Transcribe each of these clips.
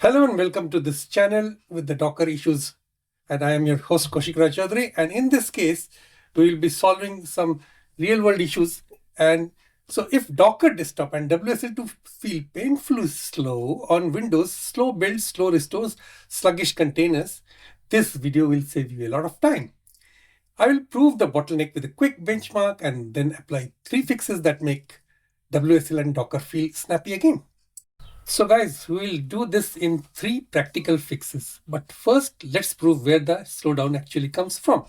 Hello and welcome to this channel with the Docker issues, and I am your host Kaushik Chaudhary, and in this case we will be solving some real world issues. And so if Docker Desktop and WSL2 feel painfully slow on Windows, slow builds, slow restores, sluggish containers, this video will save you a lot of time. I will prove the bottleneck with a quick benchmark and then apply 3 fixes that make WSL and Docker feel snappy again. So guys, we will do this in 3 practical fixes. But first, let's prove where the slowdown actually comes from.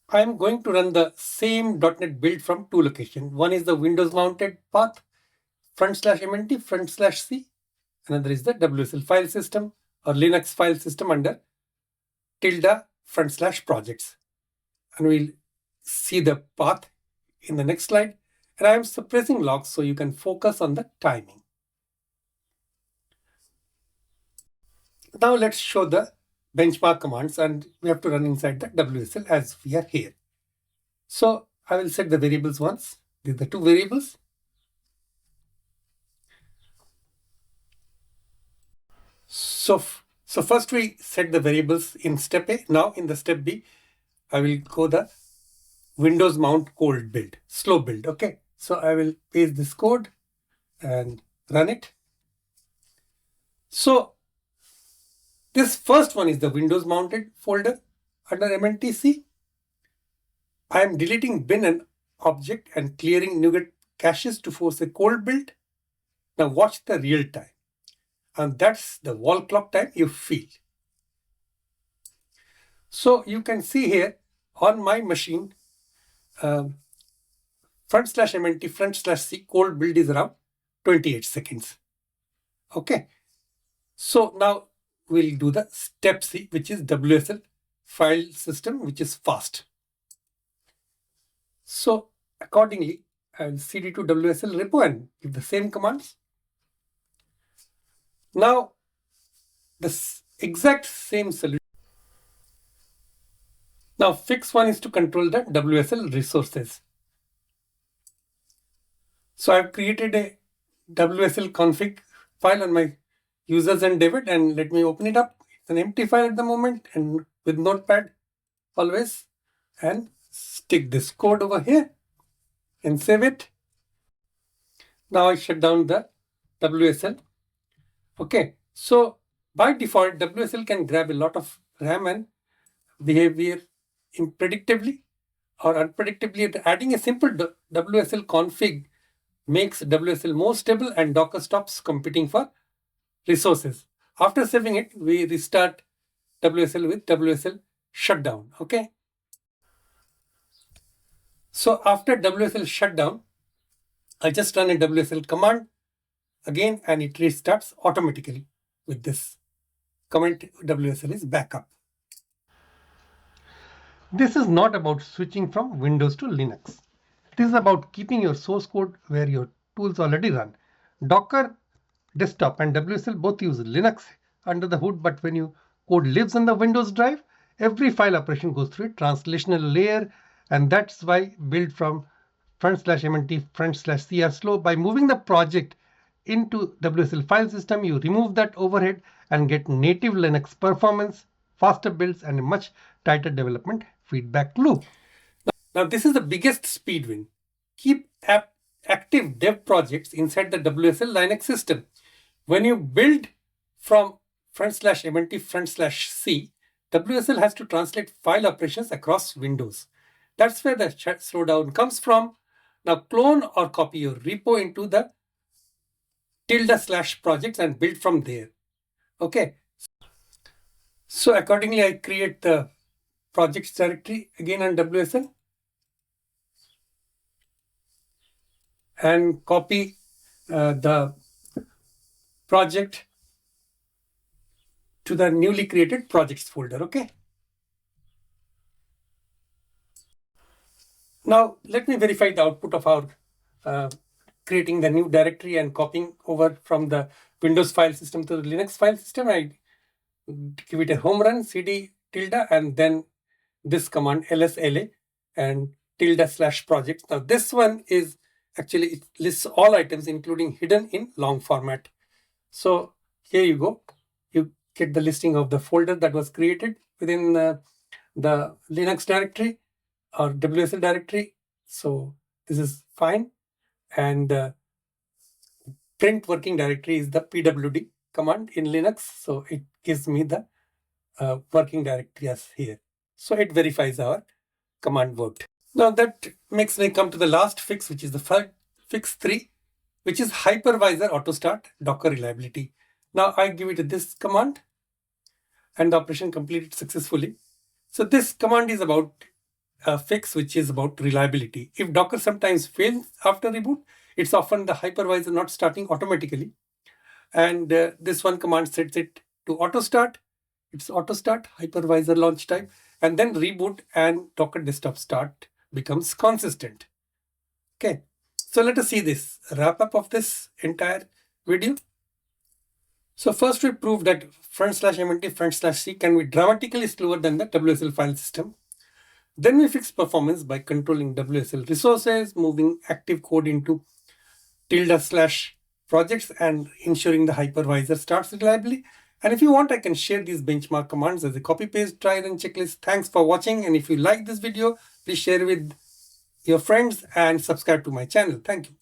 I am going to run the same .NET build from 2 locations. One is the Windows mounted path, /mnt/c. Another is the WSL file system or Linux file system under ~projects. And we'll see the path in the next slide. And I am suppressing logs so you can focus on the timing. Now let's show the benchmark commands, and we have to run inside the WSL as we are here. So I will set the variables once. These are the 2 variables. So first we set the variables in step A. Now in the step B, I will go the Windows mount cold build, slow build. Okay. So I will paste this code and run it. So this first one is the Windows mounted folder under MNTC. I am deleting bin and object and clearing NuGet caches to force a cold build. Now watch the real time. And that's the wall clock time you feel. So you can see here on my machine, /mnt/c cold build is around 28 seconds. Okay. So now we'll do the step C, which is WSL file system, which is fast. So accordingly, I will cd to WSL repo and give the same commands. Now, this exact same solution. Now, fix 1 is to control the WSL resources. So I've created a wslconfig file on my users and David, and let me open it up. It's an empty file at the moment and with Notepad always, and stick this code over here and save it. Now I shut down the WSL. Okay, so by default, WSL can grab a lot of RAM and behavior unpredictably or unpredictably. Adding a simple WSL config makes WSL more stable and Docker stops competing for resources. After saving it, we restart WSL with WSL shutdown. Okay. So after WSL shutdown, I just run a WSL command again and it restarts automatically with this command. WSL is backup. This is not about switching from Windows to Linux. It is about keeping your source code where your tools already run. Docker, Desktop and WSL both use Linux under the hood, but when your code lives on the Windows drive, every file operation goes through a translational layer, and that's why build from /mnt/c are slow. By moving the project into WSL file system, you remove that overhead and get native Linux performance, faster builds, and a much tighter development feedback loop. Now this is the biggest speed win. Keep active dev projects inside the WSL Linux system. When you build from /mnt/c, WSL has to translate file operations across Windows. That's where the slowdown comes from. Now clone or copy your repo into the ~projects and build from there. Okay. So accordingly, I create the projects directory again on WSL and copy the project to the newly created projects folder. Okay. Now let me verify the output of our creating the new directory and copying over from the Windows file system to the Linux file system. I give it a home run, cd tilde, and then this command lsla and ~projects. Now this one is actually, it lists all items including hidden in long format. So here you go. You get the listing of the folder that was created within the Linux directory or WSL directory. So this is fine. And print working directory is the pwd command in Linux. So it gives me the working directory as here. So it verifies our command worked. Now that makes me come to the last fix, which is the fix 3, which is Hypervisor auto start Docker reliability. Now I give it this command and the operation completed successfully. So this command is about a fix which is about reliability. If Docker sometimes fails after reboot, it's often the hypervisor not starting automatically. And this one command sets it to auto start. It's auto start, hypervisor launch type, and then reboot and Docker desktop start becomes consistent. Okay, so let us see this wrap up of this entire video. So first we proved that /mnt/c can be dramatically slower than the WSL file system. Then we fixed performance by controlling WSL resources, moving active code into ~projects and ensuring the hypervisor starts reliably. And if you want, I can share these benchmark commands as a copy paste try run checklist. Thanks for watching. And if you like this video, please share with your friends and subscribe to my channel. Thank you.